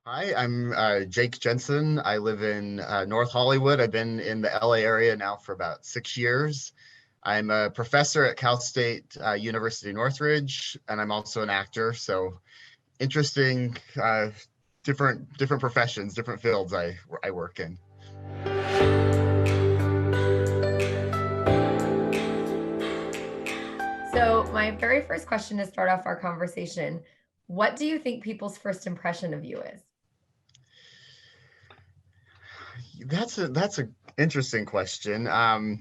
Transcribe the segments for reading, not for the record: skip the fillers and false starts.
Hi, I'm Jake Jensen. I live in North Hollywood. I've been in the LA area now for about 6 years. I'm a professor at Cal State University Northridge, and I'm also an actor. So interesting, different professions, different fields I work in. So, my very first question to start off our conversation, what do you think people's first impression of you is? That's a interesting question. I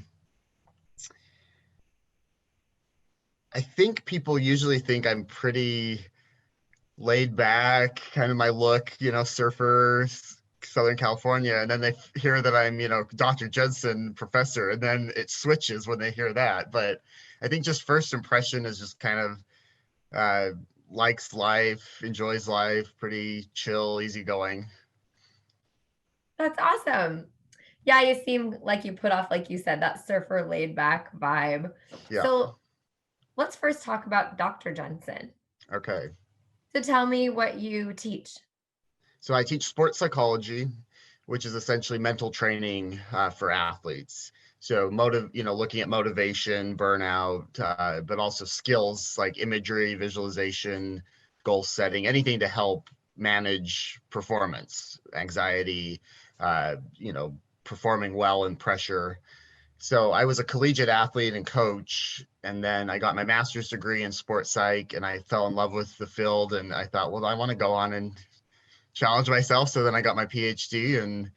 think people usually think I'm pretty laid back, kind of my look, surfer, Southern California, and then they hear that I'm, Dr. Jensen, professor, and then it switches when they hear that. But I think just first impression is just kind of uh, likes life, enjoys life, pretty chill, easygoing. That's awesome. Yeah, you seem like you put off, like you said, that surfer laid back vibe. Yeah. So, let's first talk about Dr. Jensen. Okay. So, tell me what you teach. So I teach sports psychology, which is essentially mental training for athletes. So looking at motivation, burnout, but also skills like imagery, visualization, goal setting, anything to help manage performance, anxiety, performing well in pressure. So I was a collegiate athlete and coach, and then I got my master's degree in sports psych, and I fell in love with the field, and I thought, well, I want to go on and challenge myself. So then I got my PhD and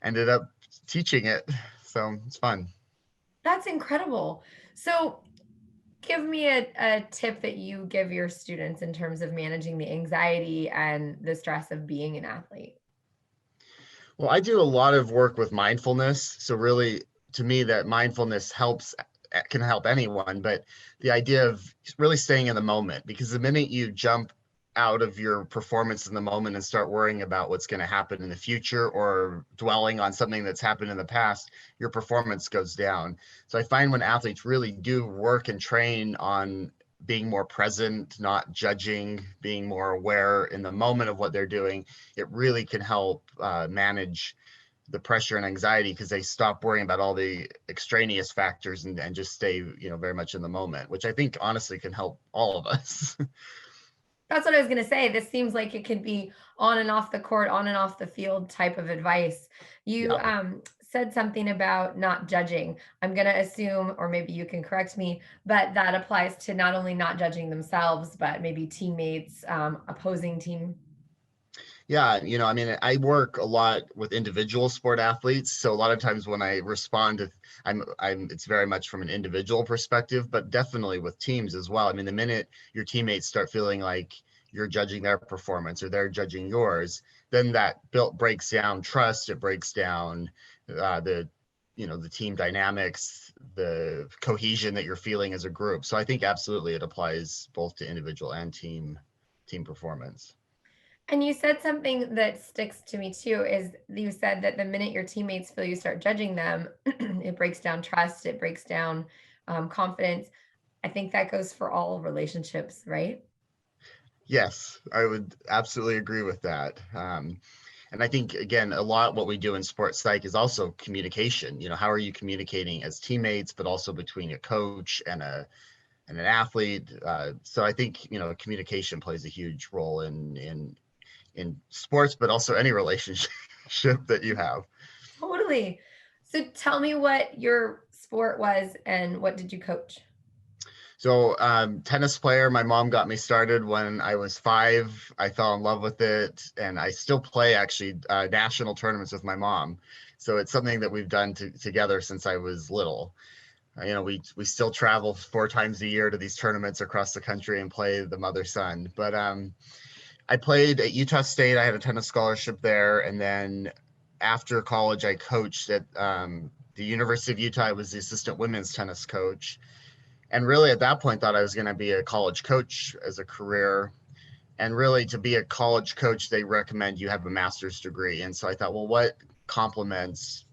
ended up teaching it. So it's fun. That's incredible. So, give me a tip that you give your students in terms of managing the anxiety and the stress of being an athlete. Well, I do a lot of work with mindfulness. So really, to me, that mindfulness can help anyone, but the idea of really staying in the moment, because the minute you jump out of your performance in the moment and start worrying about what's going to happen in the future or dwelling on something that's happened in the past, your performance goes down. So I find when athletes really do work and train on being more present, not judging, being more aware in the moment of what they're doing, it really can help manage the pressure and anxiety because they stop worrying about all the extraneous factors and just stay, very much in the moment, which I think honestly can help all of us. That's what I was going to say. This seems like it could be on and off the court, on and off the field type of advice. You Yeah. said something about not judging. I'm going to assume, or maybe you can correct me, but that applies to not only not judging themselves, but maybe teammates, opposing team. Yeah, I mean, I work a lot with individual sport athletes, so a lot of times when I respond to, it's very much from an individual perspective, but definitely with teams as well. I mean, the minute your teammates start feeling like you're judging their performance or they're judging yours, then that built breaks down trust. It breaks down the, the team dynamics, the cohesion that you're feeling as a group. So I think absolutely it applies both to individual and team performance. And you said something that sticks to me too is you said that the minute your teammates feel you start judging them, it breaks down trust, it breaks down confidence. I think that goes for all relationships, right? Yes, I would absolutely agree with that. And I think again, a lot what we do in sports psych is also communication. How are you communicating as teammates, but also between a coach and an athlete? So I think communication plays a huge role in sports, but also any relationship that you have. Totally. So tell me what your sport was and what did you coach? So, tennis player, my mom got me started when I was 5. I fell in love with it, and I still play actually national tournaments with my mom. So it's something that we've done together since I was little. We still travel 4 times a year to these tournaments across the country and play the mother son. But I played at Utah State. I had a tennis scholarship there, and then after college, I coached at the University of Utah. I was the assistant women's tennis coach and really at that point thought I was going to be a college coach as a career. And really to be a college coach, they recommend you have a master's degree. And so I thought, well, what complements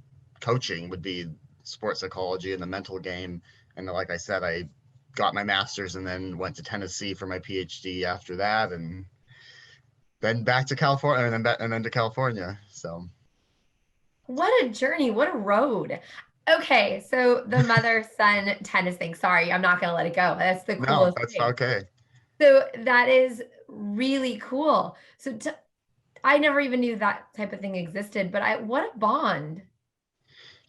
coaching would be sports psychology and the mental game. And like I said, I got my master's and then went to Tennessee for my PhD after that. And then back to California, and then to California. So What a journey, what a road. Okay, so the mother-son tennis thing. Sorry, I'm not gonna let it go. That's the no, coolest that's thing. okay. So that is really cool. So I never even knew that type of thing existed, but what a bond.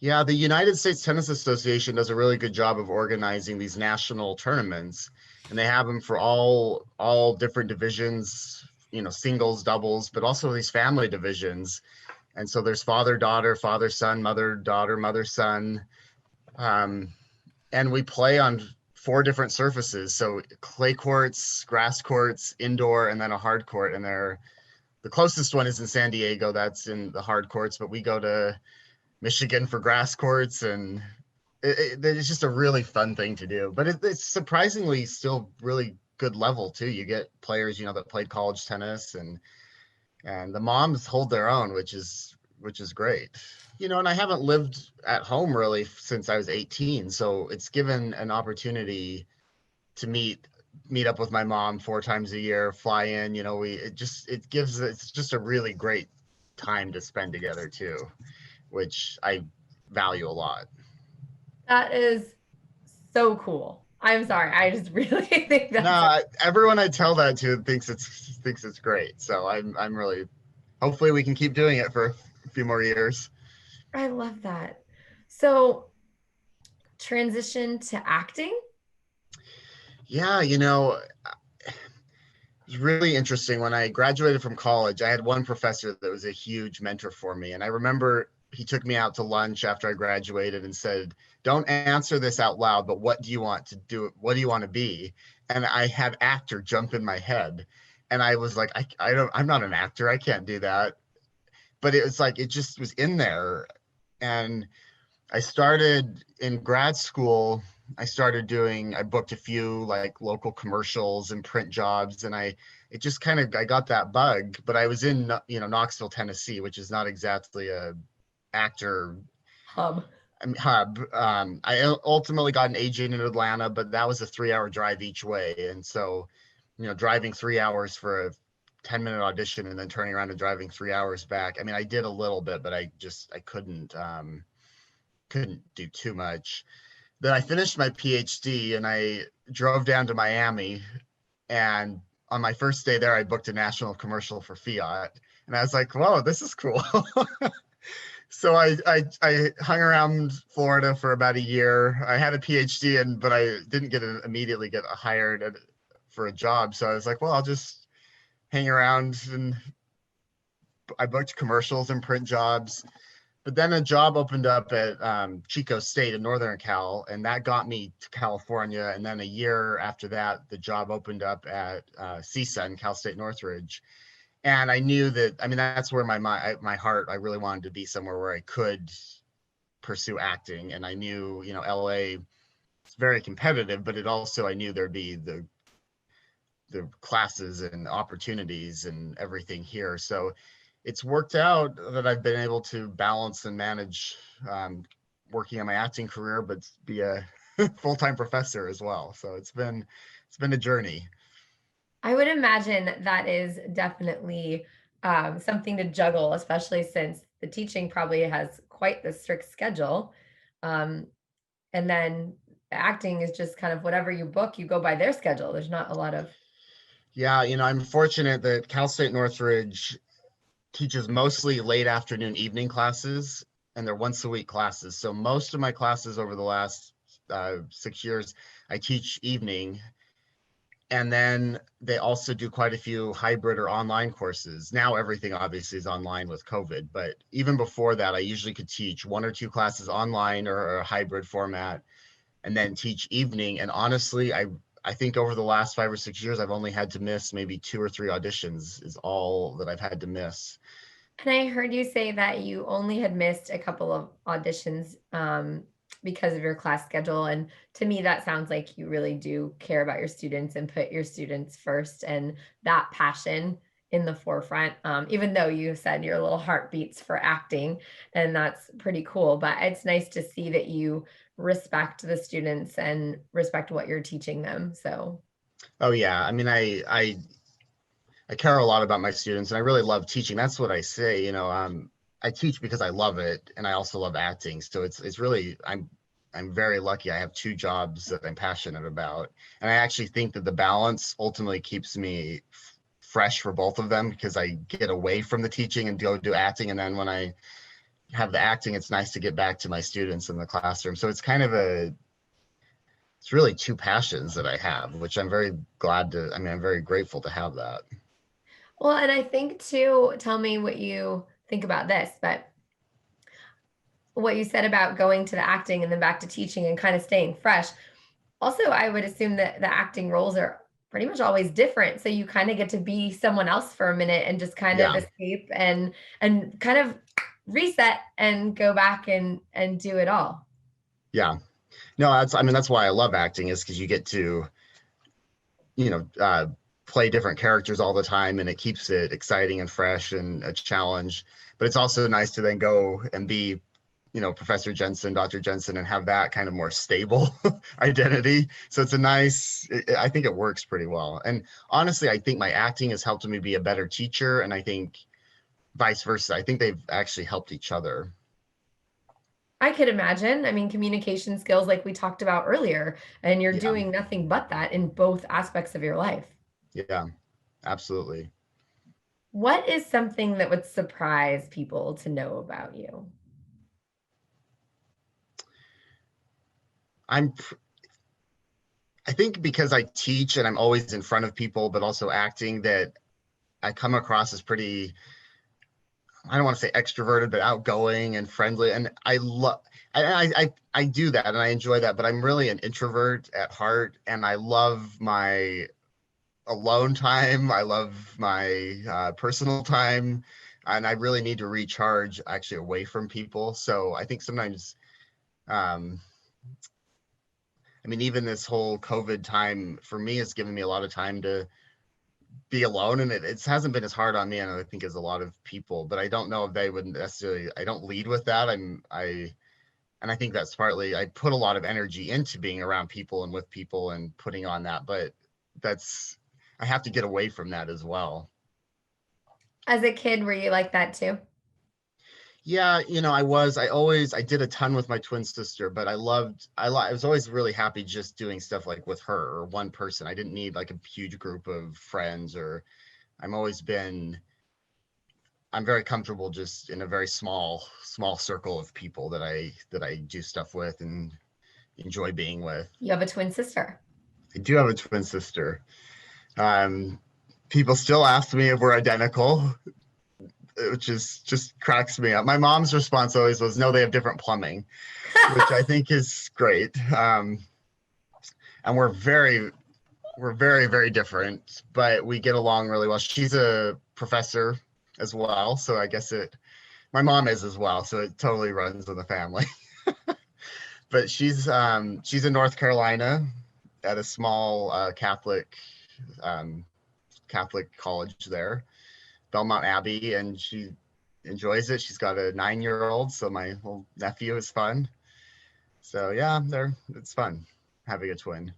Yeah, the United States Tennis Association does a really good job of organizing these national tournaments, and they have them for all different divisions, singles, doubles, but also these family divisions. And so there's father, daughter, father, son, mother, daughter, mother, son. Um, and we play on 4 different surfaces. So clay courts, grass courts, indoor, and then a hard court. And the closest one is in San Diego. That's in the hard courts, but we go to Michigan for grass courts, and it's just a really fun thing to do. But it's surprisingly still really good level too. You get players, that played college tennis, and the moms hold their own, which is great. And I haven't lived at home really since I was 18, so it's given an opportunity to meet up with my mom 4 times a year, fly in. It's just a really great time to spend together too, which I value a lot. That is so cool. I'm sorry. I just really think that's No, everyone I tell that to thinks it's great. So I'm really, hopefully we can keep doing it for a few more years. I love that. So transition to acting. Yeah, it's really interesting. When I graduated from college, I had one professor that was a huge mentor for me. And I remember he took me out to lunch after I graduated and said, "Don't answer this out loud, but what do you want to do? What do you want to be?" And I had actor jump in my head. And I was like, I'm not an actor. I can't do that. But it was like, it just was in there. And I started in grad school. I booked a few like local commercials and print jobs, and it just kind of, I got that bug. But I was in, Knoxville, Tennessee, which is not exactly a actor Hub. hub. I ultimately got an agent in Atlanta, but that was a 3-hour drive each way. And so, driving 3 hours for a 10-minute audition and then turning around and driving 3 hours back. I mean, I did a little bit, but I couldn't do too much. Then I finished my PhD and I drove down to Miami. And on my first day there, I booked a national commercial for Fiat. And I was like, whoa, this is cool. So I hung around Florida for about a year. I had a PhD, but I didn't immediately get hired for a job. So I was like, well, I'll just hang around, and I booked commercials and print jobs. But then a job opened up at Chico State in Northern Cal, and that got me to California. And then a year after that, the job opened up at CSUN, Cal State Northridge. And I knew that, I mean, that's where my heart, I really wanted to be somewhere where I could pursue acting. And I knew, LA is very competitive, but I knew there'd be the classes and opportunities and everything here. So it's worked out that I've been able to balance and manage working on my acting career, but be a full-time professor as well. So it's been a journey. I would imagine that is definitely something to juggle, especially since the teaching probably has quite the strict schedule. Um, and then acting is just kind of whatever you book, you go by their schedule. There's not a lot of Yeah, I'm fortunate that Cal State Northridge teaches mostly late afternoon evening classes, and they're once a week classes. So most of my classes over the last 6 years, I teach evening. And then they also do quite a few hybrid or online courses. Now everything obviously is online with COVID, but even before that, I usually could teach 1 or 2 classes online or a hybrid format, and then teach evening. And honestly, I think over the last 5 or 6 years, I've only had to miss maybe 2 or 3 auditions is all that I've had to miss. And I heard you say that you only had missed a couple of auditions because of your class schedule. And to me, that sounds like you really do care about your students and put your students first and that passion in the forefront, even though you said your little heart beats for acting, and that's pretty cool. But it's nice to see that you respect the students and respect what you're teaching them. So, Oh yeah, I mean, I care a lot about my students, and I really love teaching. That's what I say, I teach because I love it, and I also love acting. So it's really, I'm very lucky. I have two jobs that I'm passionate about, and I actually think that the balance ultimately keeps me fresh for both of them, because I get away from the teaching and go do acting, and then when I have the acting, it's nice to get back to my students in the classroom. So it's kind of it's really two passions that I have, which I'm very I'm very grateful to have that. Well, and I think too, tell me what you think about this, but what you said about going to the acting and then back to teaching and kind of staying fresh. Also, I would assume that the acting roles are pretty much always different. So you kind of get to be someone else for a minute and just kind of Yeah. escape and kind of reset and go back and do it all. Yeah. No, that's why I love acting, is because you get to, you know, uh, play different characters all the time, and it keeps it exciting and fresh and a challenge. But it's also nice to then go and be, Professor Jensen, Dr. Jensen, and have that kind of more stable identity. So it's I think it works pretty well. And honestly, I think my acting has helped me be a better teacher. And I think vice versa. I think they've actually helped each other. I could imagine. I mean, communication skills, like we talked about earlier, and you're Yeah. doing nothing but that in both aspects of your life. Yeah, absolutely. What is something that would surprise people to know about you? I'm I think because I teach and I'm always in front of people, but also acting, that I come across as pretty, I don't want to say extroverted, but outgoing and friendly. And I love, I do that and I enjoy that, but I'm really an introvert at heart, and I love my alone time. I love my personal time, and I really need to recharge actually away from people. So I think sometimes, um, even this whole COVID time for me has given me a lot of time to be alone, and it hasn't been as hard on me, and I think, as a lot of people. But I don't know if they would necessarily, I don't lead with that. And I think that's partly, I put a lot of energy into being around people and with people and putting on that, but that's, I have to get away from that as well. As a kid, were you like that too? Yeah, I did a ton with my twin sister, but I was always really happy just doing stuff like with her or one person. I didn't need like a huge group of friends, or I'm always been, I'm very comfortable just in a very small circle of people that I do stuff with and enjoy being with. You have a twin sister. I do have a twin sister. Um, People still ask me if we're identical, which is just cracks me up. My mom's response always was, "No, they have different plumbing," which I think is great. And we're very, very different, but we get along really well. She's a professor as well, so I guess my mom is as well, so it totally runs in the family. But she's in North Carolina at a small um, Catholic college there, Belmont Abbey, and she enjoys it. She's got a 9-year-old, so my little nephew is fun. So yeah, it's fun having a twin.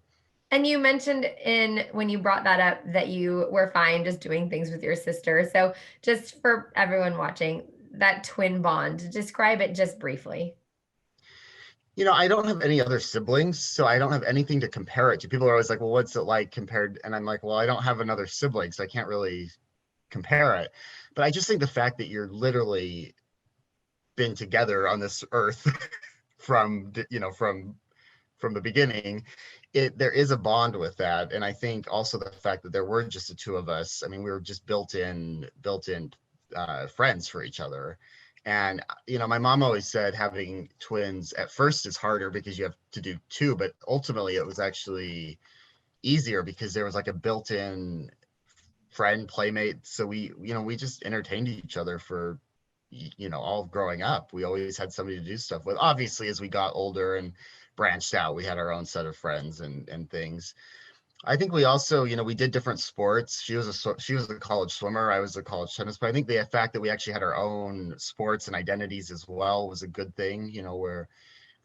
And you mentioned in when you brought that up that you were fine just doing things with your sister. So just for everyone watching, that twin bond, describe it just briefly. I don't have any other siblings, so I don't have anything to compare it to. People are always like, "Well, what's it like compared?" And I'm like, "Well, I don't have another sibling, so I can't really compare it." But I just think the fact that you're literally been together on this earth from from the beginning, there is a bond with that. And I think also the fact that there were just the two of us. We were just built in friends for each other. And my mom always said having twins at first is harder because you have to do two, but ultimately it was actually easier because there was like a built-in friend playmate. So we just entertained each other for all growing up. We always had somebody to do stuff with. Obviously, as we got older and branched out, we had our own set of friends and things. I think we also, we did different sports. She was a college swimmer. I was a college tennis player. I think the fact that we actually had our own sports and identities as well was a good thing. Where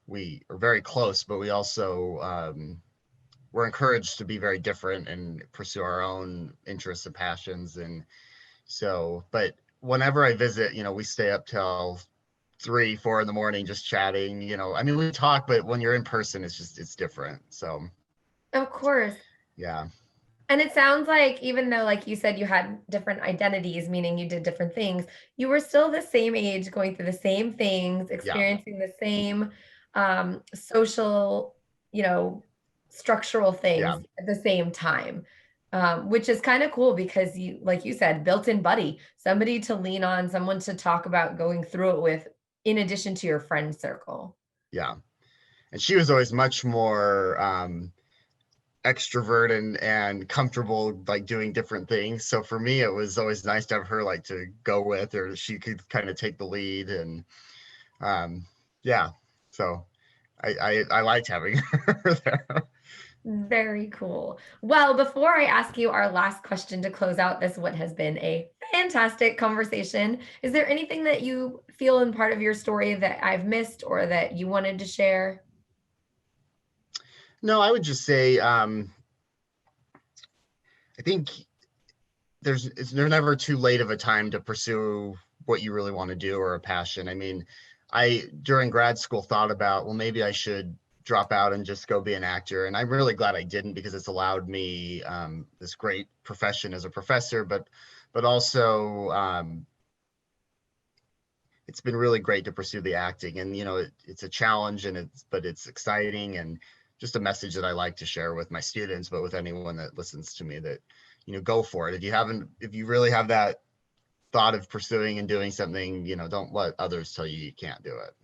we are very close, but we also we're encouraged to be very different and pursue our own interests and passions. And so, but whenever I visit, we stay up till 3, 4 in the morning just chatting. I mean, we talk, but when you're in person, it's different. So Of course. yeah. And it sounds like even though, like you said, you had different identities, meaning you did different things, you were still the same age, going through the same things, Yeah. experiencing the same social, structural things Yeah. at the same time, which is kind of cool because you, like you said, built-in buddy, somebody to lean on, someone to talk about going through it with, in addition to your friend circle. Yeah. And she was always much more extrovert and comfortable like doing different things. So for me, it was always nice to have her like to go with, or she could kind of take the lead. And yeah, so I liked having her there. Very cool. Well, before I ask you our last question to close out this, what has been a fantastic conversation, is there anything that you feel in part of your story that I've missed or that you wanted to share? No, I would just say I think there's never too late of a time to pursue what you really want to do or a passion. I mean, I during grad school thought about, well, maybe I should drop out and just go be an actor. And I'm really glad I didn't, because it's allowed me this great profession as a professor, but also it's been really great to pursue the acting. And it's a challenge, and it's exciting, and just a message that I like to share with my students, but with anyone that listens to me, that go for it. If you really have that thought of pursuing and doing something, don't let others tell you can't do it.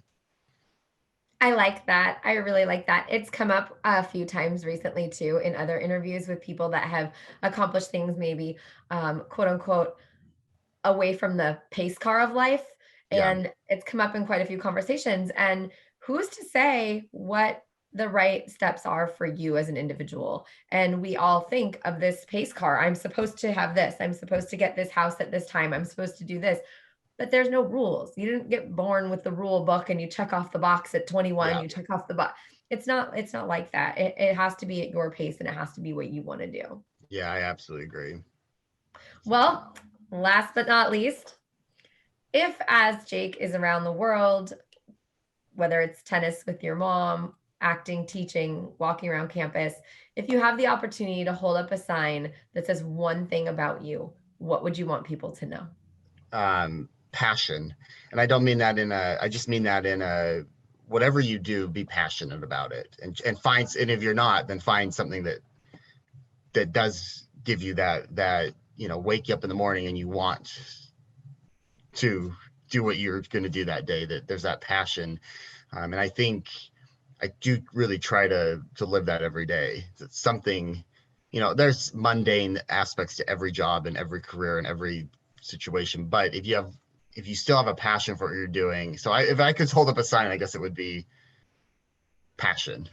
I like that. I really like that. It's come up a few times recently too in other interviews with people that have accomplished things maybe quote unquote away from the pace car of life. Yeah. And it's come up in quite a few conversations. And who's to say what the right steps are for you as an individual? And we all think of this pace car. I'm supposed to have this. I'm supposed to get this house at this time. I'm supposed to do this. But there's no rules. You didn't get born with the rule book and you check off the box at 21, Yeah. you check off the box. It's not like that. It has to be at your pace and it has to be what you want to do. Yeah, I absolutely agree. Well, last but not least, if as Jake is around the world, whether it's tennis with your mom, acting, teaching, walking around campus, if you have the opportunity to hold up a sign that says one thing about you, what would you want people to know? Passion. And I don't mean that I just mean that in a, whatever you do, be passionate about it, and if you're not, then find something that does give you that wake you up in the morning and you want to do what you're going to do that day, that there's that passion. And I think I do really try to live that every day. It's something, there's mundane aspects to every job and every career and every situation, but if you still have a passion for what you're doing. So if I could hold up a sign, I guess it would be passion.